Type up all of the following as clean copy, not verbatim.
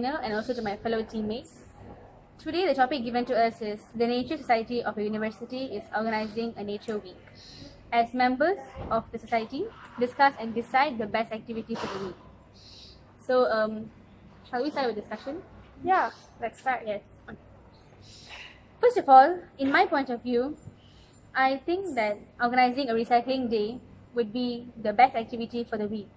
And also to my fellow teammates. Today the topic given to us is the Nature Society of a university is organizing a nature week. As members of the society, discuss and decide the best activity for the week. So shall we start with discussion? Yeah, let's start. Yes. First of all, in my point of view, I think that organizing a recycling day would be the best activity for the week.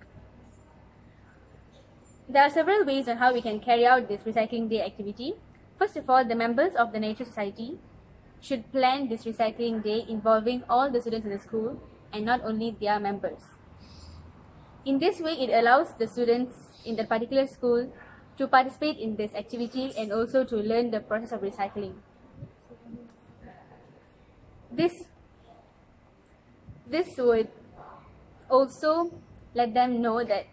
There are several ways on how we can carry out this recycling day activity. First of all, the members of the Nature Society should plan this recycling day involving all the students in the school and not only their members. In this way, it allows the students in that particular school to participate in this activity and also to learn the process of recycling. This would also let them know about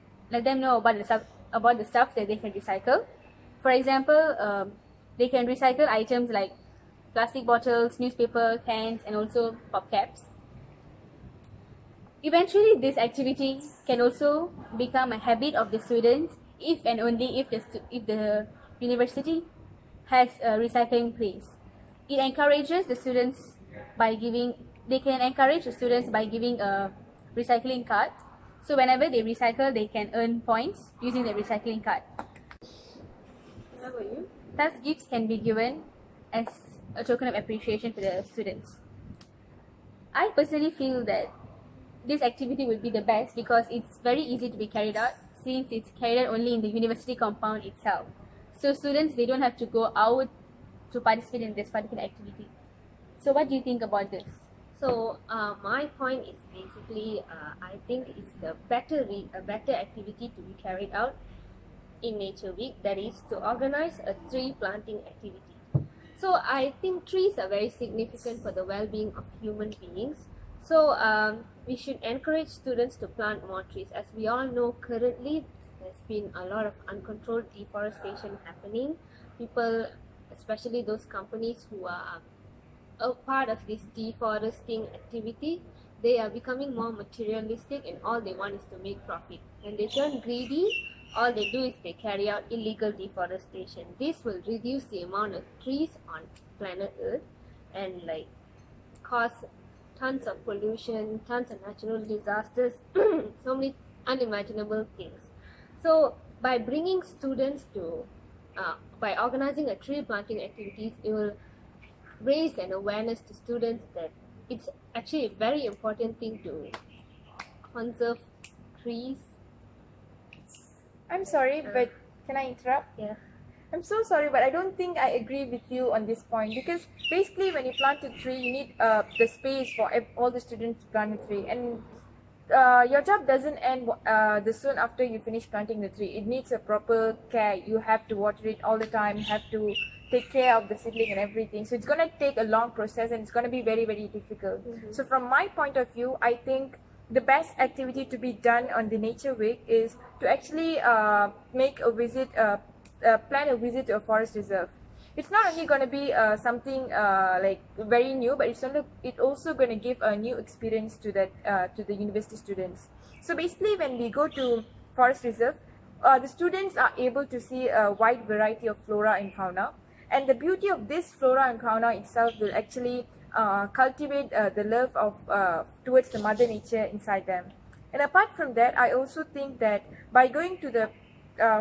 the stuff that they can recycle. For example, they can recycle items like plastic bottles, newspaper, cans, and also pop caps. Eventually, this activity can also become a habit of the students if and only if the university has a recycling place. It encourages the students by giving a recycling card. So whenever they recycle, they can earn points using the recycling card. How about you? Thus, gifts can be given as a token of appreciation to the students. I personally feel that this activity would be the best because it's very easy to be carried out since it's carried out only in the university compound itself. So students, they don't have to go out to participate in this particular activity. So what do you think about this? So my point is basically, I think it's a better activity to be carried out in Nature Week, that is to organize a tree planting activity. So I think trees are very significant for the well-being of human beings. So we should encourage students to plant more trees. As we all know, currently there's been a lot of uncontrolled deforestation happening. People, especially those companies who are a part of this deforesting activity, they are becoming more materialistic and all they want is to make profit. When they turn greedy, all they do is they carry out illegal deforestation. This will reduce the amount of trees on planet Earth and cause tons of pollution, tons of natural disasters, so many unimaginable things. So by bringing students to, by organizing a tree planting activities, it will raise an awareness to students that it's actually a very important thing to conserve trees. I'm sorry, but can I interrupt? Yeah. I'm so sorry, but I don't think I agree with you on this point because basically when you plant a tree, you need the space for all the students to plant a tree, and your job doesn't end the soon after you finish planting the tree. It needs a proper care. You have to water it all the time. You have to take care of the seedling and everything. So it's going to take a long process and it's going to be very, very difficult. So from my point of view, I think the best activity to be done on the Nature Week is to actually make a visit, plan a visit to a forest reserve. It's not only going to be something like very new, but it's also going to give a new experience to the university students. So basically, when we go to forest reserve, the students are able to see a wide variety of flora and fauna, and the beauty of this flora and fauna itself will actually cultivate the love of towards the mother nature inside them. And apart from that, I also think that by going to the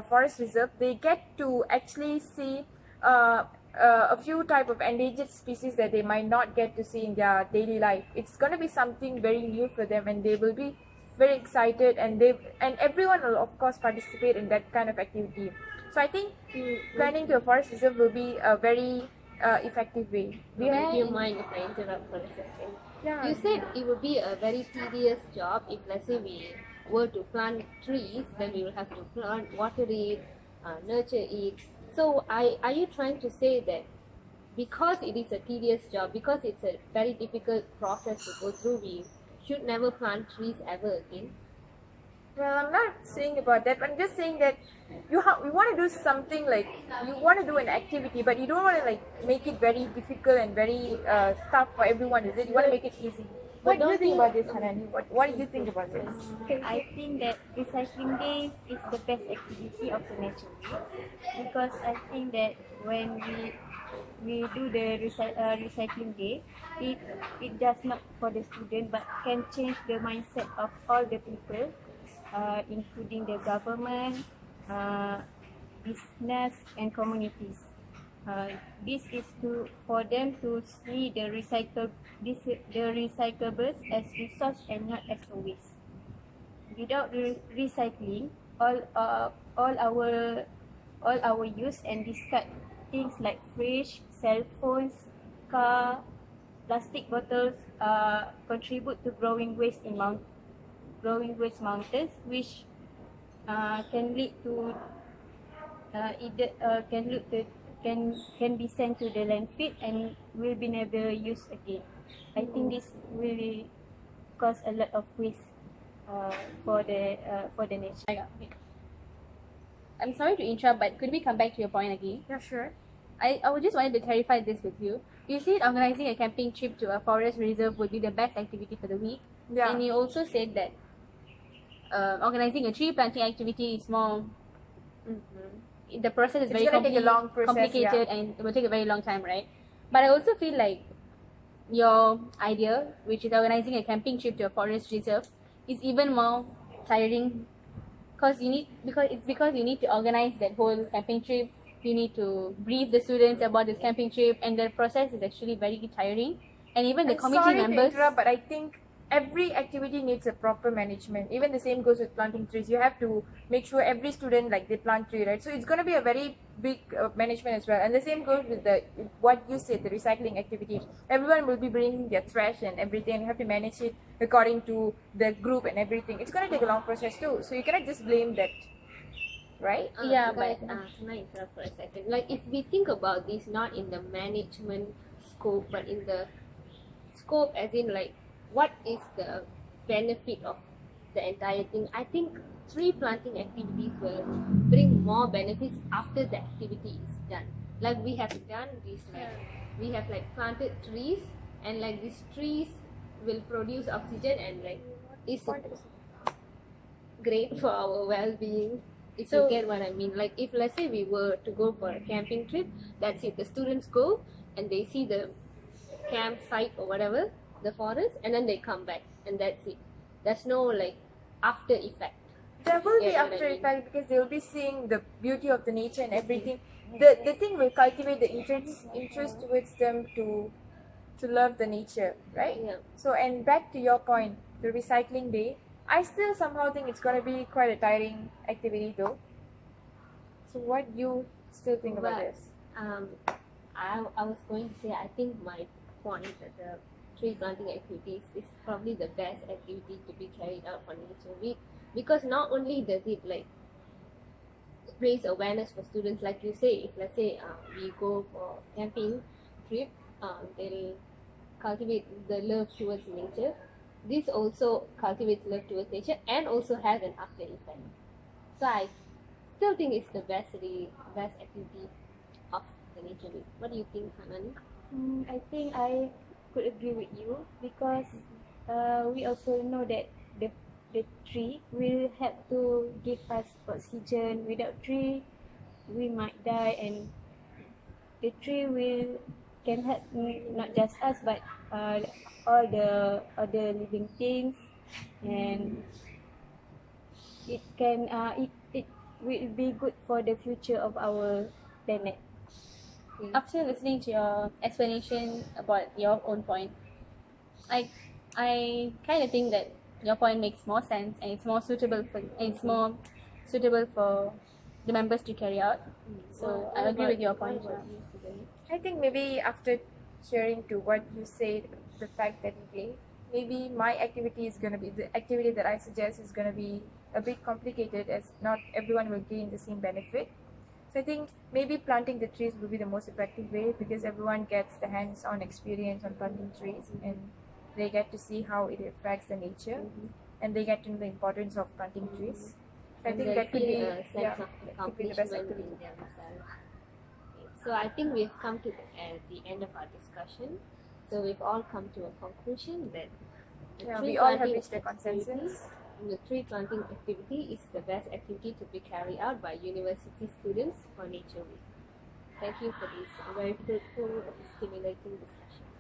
forest reserve, they get to actually see a few type of endangered species that they might not get to see in their daily life. It's going to be something very new for them, and they will be very excited, and everyone will of course participate in that kind of activity. So I think planning to a forest reserve will be a very effective way. Do you mind if I interrupt for a second? Yeah. You said it would be a very tedious job if, let's say, we were to plant trees, then we will have to water it, nurture it. So are you trying to say that because it is a tedious job, because it's a very difficult process to go through, we should never plant trees ever again? Well, I'm not saying about that, but I'm just saying that you want to do something, like you want to do an activity, but you don't want to make it very difficult and very tough for everyone, is it? You want to make it easy. What do you don't think you- about this, Hanan? What do you think about this? I think that recycling days is the best activity of the nature week because I think that when we do the recycling day, it does not for the student but can change the mindset of all the people, including the government, uh, business and communities. This is for them to see the recyclables as resource and not as a waste. Without recycling, all our use and discard things like fridge, cell phones, car, plastic bottles contribute to growing waste mountains, which can lead to either can look to can be sent to the landfill and will be never used again. I think this will cause a lot of waste for the nature. I'm sorry to interrupt, but could we come back to your point again? Yeah, sure. I would just wanted to clarify this with you. You said organizing a camping trip to a forest reserve would be the best activity for the week. Yeah. And you also said that organizing a tree planting activity is more. The process is It's very gonna take a long process, complicated and it will take a very long time, right? But I also feel like your idea, which is organizing a camping trip to a forest reserve, is even more tiring because you need to organize that whole camping trip. You need to brief the students about this camping trip, and the process is actually very tiring. And even the I'm committee sorry members. to interrupt, but I think every activity needs a proper management. Even the same goes with planting trees. You have to make sure every student they plant tree, right? So it's going to be a very big management as well. And the same goes with what you said, the recycling activity. Everyone will be bringing their trash and everything. You have to manage it according to the group and everything. It's going to take a long process too. So you cannot just blame that, right? Yeah, guys, but- can I interrupt for a second? Like, if we think about this not in the management scope, but in the scope as in like, what is the benefit of the entire thing? I think tree planting activities will bring more benefits after the activity is done. Like we have done this, we have planted trees, and these trees will produce oxygen and it's great for our well-being. If you get what I mean. Like if let's say we were to go for a camping trip, that's it. The students go and they see the campsite or whatever, the forest, and then they come back and that's it. There's no after effect. There will be Yeah, what I after mean. effect because they will be seeing the beauty of the nature and everything. The thing will cultivate the interest towards them to love the nature, right? Yeah. So and back to your point, the recycling day, I still somehow think it's gonna be quite a tiring activity though. So what you still think about But, this? I was going to say, I think my point that the tree planting activities is probably the best activity to be carried out for Nature Week, because not only does it raise awareness for students, like you say, if let's say we go for camping trip, they'll cultivate the love towards nature. This also cultivates love towards nature and also has an after effect. So I still think it's the best activity of the Nature Week. What do you think, Hanan? I think I could agree with you because we also know that the tree will help to give us oxygen. Without tree, we might die, and the tree can help not just us but all the other living things, and it will be good for the future of our planet. After listening to your explanation about your own point, I kind of think that your point makes more sense and it's more suitable for the members to carry out. So I agree with your point. What about you, Sugani? I think maybe after hearing to what you said, the fact that you gave, maybe my activity is gonna be the activity that I suggest is gonna be a bit complicated as not everyone will gain the same benefit. So I think maybe planting the trees will be the most effective way because everyone gets the hands-on experience on planting trees and they get to see how it affects the nature and they get to know the importance of planting trees. So I And think they that could feel be a sense of that could be the best accomplishment activity. in themselves. Okay, so I think we've come to the end of our discussion. So we've all come to a conclusion that The Yeah, tree we all have planting reached a consensus. activity- The tree planting activity is the best activity to be carried out by university students for Nature Week. Thank you for this very fruitful and stimulating discussion.